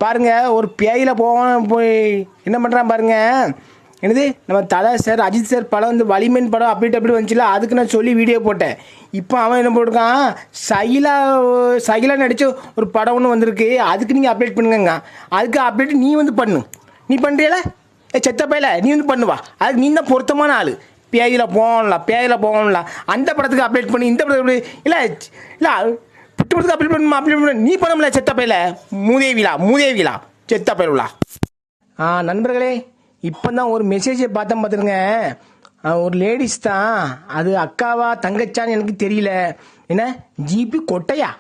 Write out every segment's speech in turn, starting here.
பாருங்க ஒரு பேயில போய் என்ன பண்ணுறான் பாருங்க. என்னது நம்ம தலை சார் அஜித் சார் படம் வந்து வலிமைன் படம் அப்படி வந்துச்சுல, அதுக்கு நான் சொல்லி வீடியோ போட்டேன். இப்போ அவன் என்ன போட்டிருக்கான், சகிலா நடித்த ஒரு படம் ஒன்று வந்திருக்கு, அதுக்கு நீங்கள் அப்டேட் பண்ணுங்க. அதுக்கு அப்டேட் நீ வந்து பண்ணு. நீ பண்ணுறியல செத்த பையில நீ வந்து பண்ணுவா, அதுக்கு நீ தான் பொருத்தமான ஆள். பேயில போகணும்ல அந்த படத்துக்கு அப்டேட் பண்ணி இந்த படத்துக்கு இல்லை புட்டு படத்துக்கு அப்டேட் பண்ண நீ பண்ணல செத்த பையில மூதேவிலா செத்த பயிலுலா. நண்பர்களே, இப்போ தான் ஒரு மெசேஜை பார்த்துருங்க. ஒரு லேடிஸ் தான், அது அக்காவா தங்கச்சான்னு எனக்கு தெரியல. என்ன ஜிபி கொட்டையா?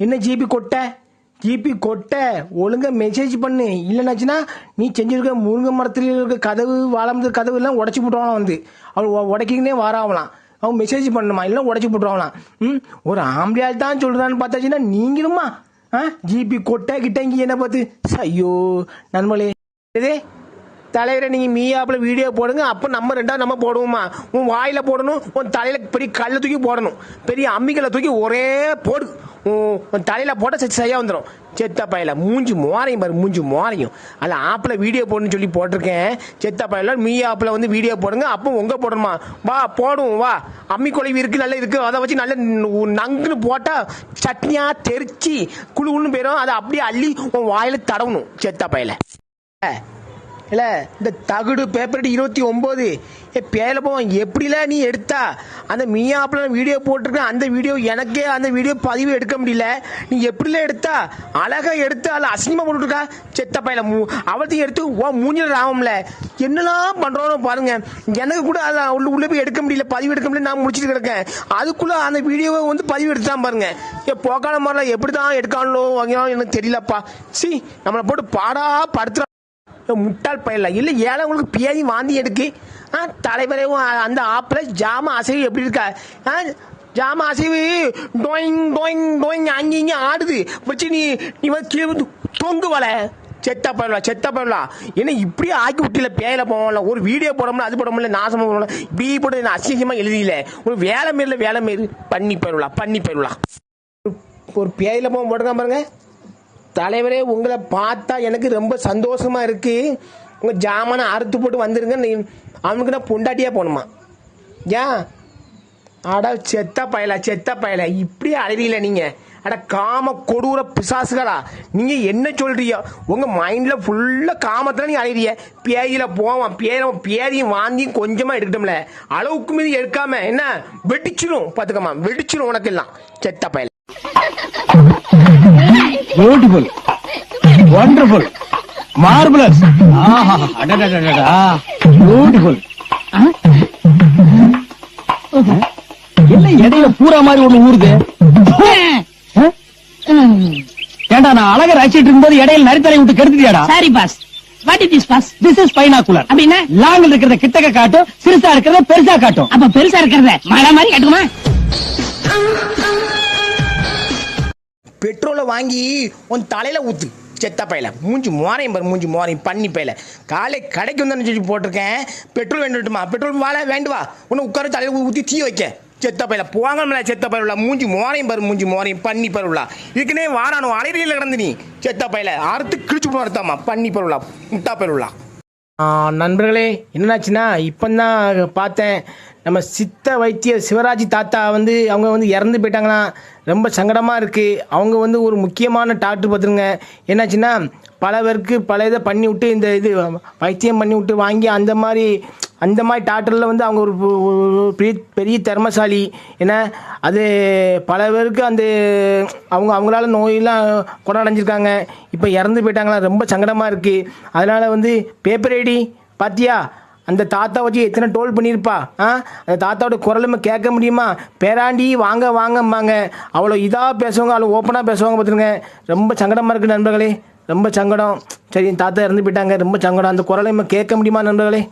என்ன ஜிபி கொட்டை ஒழுங்கா மெசேஜ் பண்ணு. இல்லைன்னாச்சுன்னா நீ செஞ்சிருக்க முருங்கை மரத்துல இருக்க கதவு வாழை மரத்து கதவு எல்லாம் உடச்சி போட்டுவாங்களாம். வந்து அவள் உடைக்கிங்கன்னே வராங்களாம். அவன் மெசேஜ் பண்ணணுமா, இல்லை உடச்சி போட்டுருவாங்களாம். ஒரு ஆம்பளையால் தான் சொல்கிறான்னு பார்த்தாச்சுன்னா நீங்களுமா ஜிபி கொட்டை கிட்டங்கி என்ன பார்த்து ஐயோ நண்பர்களே. தலைவரை நீங்கள் மீயாப்பில் வீடியோ போடுங்க, அப்போ நம்ம ரெண்டாவது நம்ம போடுவோமா. உன் வாயில் போடணும், உன் தலையில் பெரிய கல்லை தூக்கி போடணும், பெரிய அம்மிக்கல்லை தூக்கி ஒரே போடு. உன் தலையில் போட்டால் சரியாக வந்துடும். செத்த பையில மூஞ்சி மோரையும் பாரு, மூஞ்சி மோரையும். அதில் ஆப்பில் வீடியோ போடணும்னு சொல்லி போட்டிருக்கேன். செத்த பையில மீ ஆப்பில் வந்து வீடியோ போடுங்க, அப்போ உங்கள் போடணுமா. வா போடுவோம் வா. அம்மி குழவி இருக்குது, நல்லா இருக்குது, அதை வச்சு நல்ல நங்குன்னு போட்டால் சட்னியாக தெரிச்சு குழுன்னு போயிடும். அதை அப்படியே அள்ளி உன் வாயில் தடவணும். செத்த பையில இல்லை இந்த தகுடு பேப்பர் 29 பேல போவோம் எப்படில நீ எடுத்தா அந்த மீயாப்பில் வீடியோ போட்டிருக்க. அந்த வீடியோ எனக்கே அந்த வீடியோ பதிவு எடுக்க முடியல. நீ எப்படில எடுத்தா அழகா எடுத்து அதில் அசிங்கமாக போட்டுருக்கா. செத்த பையில அவள்த்தையும் எடுத்து ஓ மூஞ்சில் ராமம்ல என்னெல்லாம் பண்ணுறோன்னு பாருங்க. எனக்கு கூட அதில் உள்ளே போய் எடுக்க முடியல, பதிவு எடுக்க முடியல. நான் முடிச்சுட்டு கிடக்கேன். அதுக்குள்ளே அந்த வீடியோவை வந்து பதிவு எடுத்துதான் பாருங்க. போக்கான மாதிரிலாம் எப்படி தான் எடுக்கானோ வாங்கினாலும் எனக்கு தெரியலப்பா. சி நம்மளை போட்டு பாடா படுத்துறா முட்டாள் பயில. இல்லை ஏழை உங்களுக்கு பேதி வாந்தி எடுக்கு. தலைவரையும் அந்த ஆப்பில் ஜாம அசைவு எப்படி இருக்கா? ஜாம அசைவு டோயிங் டோயிங் டோயிங் அங்கே இங்கே ஆடுது வச்சு நீ வந்து கீழே தொங்கு வலை. செத்த பயிலா என்ன இப்படியே ஆக்கி விட்டில. பேயில போகல ஒரு வீடியோ போடமுடியல, அது போடமுடியல, நாசமாக போடல. இப்படி போட்டு அசிங்கமாக எழுதியில. ஒரு வேலை மாரி பண்ணி போயிடலாம். ஒரு பேயில போக போட்டுருக்கான் பாருங்க. தலைவரே உங்களை பார்த்தா எனக்கு ரொம்ப சந்தோஷமா இருக்கு. உங்கள் ஜாமான அறுத்து போட்டு வந்துருங்க. அவனுக்கு நான் பொண்டாட்டியாக போகணுமா? ஏன் அட செத்த பயல இப்படியே அழறியில நீங்கள். அட காம கொடூர பிசாசுகளா நீங்கள் என்ன சொல்கிறீங்க? உங்கள் மைண்டில் ஃபுல்லாக காமத்தில் நீங்கள் அழறிய. பேயில போவான் பேரையும் வாந்தியும் கொஞ்சமாக எடுக்கட்டும்ல, அளவுக்கு மீறி எடுக்காம என்ன வெடிச்சிடும். பார்த்துக்கம்மா வெடிச்சிடும் உனக்கு எல்லாம். செத்த பயல. Beautiful, wonderful, marvellous, beautiful. என்ன இடையில பூரா மாதிரி ஒண்ணு ஊருது? ஏண்டா நான் அழகர் அடிச்சிட்டு இருக்கும்போது இடையில நரித்தலை விட்டு கெடுத்துட்டியாடா? Sorry boss. What is this boss? This is binocular. அப்படின்னா லாங்கில் இருக்கிறத கிட்டக்க காட்டும், சிறுசா இருக்கிறத பெருசா காட்டும். அப்ப பெருசா இருக்கிறத மழை மாதிரி காட்டுமா? பெட்ரோலை வாங்கி உன் தலையில ஊத்து. செத்த பையில மூஞ்சி மோரையும் பண்ணி பையில. காலை கடைக்கு வந்து சொல்லி போட்டிருக்கேன். பெட்ரோல் வேண்டுமா? பெட்ரோல் வாழ வேண்டுவா. உன்னை உட்கார தலையில ஊற்றி தீ வைக்க. செத்த பையில போங்க. செத்த பயிலுலா மூஞ்சி மோரையும் பண்ணி பருவலா. இதுக்குன்னே வாரானோ அலையில கிடந்து நீ. செத்த பையில அறுத்து கிழிச்சு போடுத்தாமா பண்ணி பருவலா முட்டா பருவலா. நண்பர்களே, என்னாச்சுன்னா இப்போ தான் பார்த்தேன், நம்ம சித்த வைத்தியர் சிவராஜ் தாத்தா வந்து அவங்க வந்து இறந்து போயிட்டாங்கன்னா ரொம்ப சங்கடமாக இருக்குது. அவங்க வந்து ஒரு முக்கியமான டாக்டர் பார்த்துருங்க. என்னாச்சுன்னா பல பேருக்கு பல இதை பண்ணி விட்டு இந்த இது வைத்தியம் பண்ணி விட்டு வாங்கி அந்த மாதிரி டாக்டரில் வந்து அவங்க ஒரு பெரிய திறமசாலி. ஏன்னா அது பல பேருக்கு அந்த அவங்களால நோயெல்லாம் கொண்டாடைஞ்சிருக்காங்க. இப்போ இறந்து போயிட்டாங்களா, ரொம்ப சங்கடமாக இருக்குது. அதனால் வந்து பேப்பர் ஐடி பார்த்தியா, அந்த தாத்தா வச்சு எத்தனை டோல் பண்ணியிருப்பா. அந்த தாத்தாவோட குரலுமே கேட்க முடியுமா? பேராண்டி வாங்கம்பாங்க. அவ்வளோ இதாக பேசுவாங்க, அவ்வளோ ஓப்பனாக பேசுவாங்க. பார்த்துருங்க, ரொம்ப சங்கடமாக இருக்குது நண்பர்களே, ரொம்ப சங்கடம். சரி தாத்தா இறந்து போயிட்டாங்க, ரொம்ப சங்கடம். அந்த குரலையுமே கேட்க முடியுமா நண்பர்களே?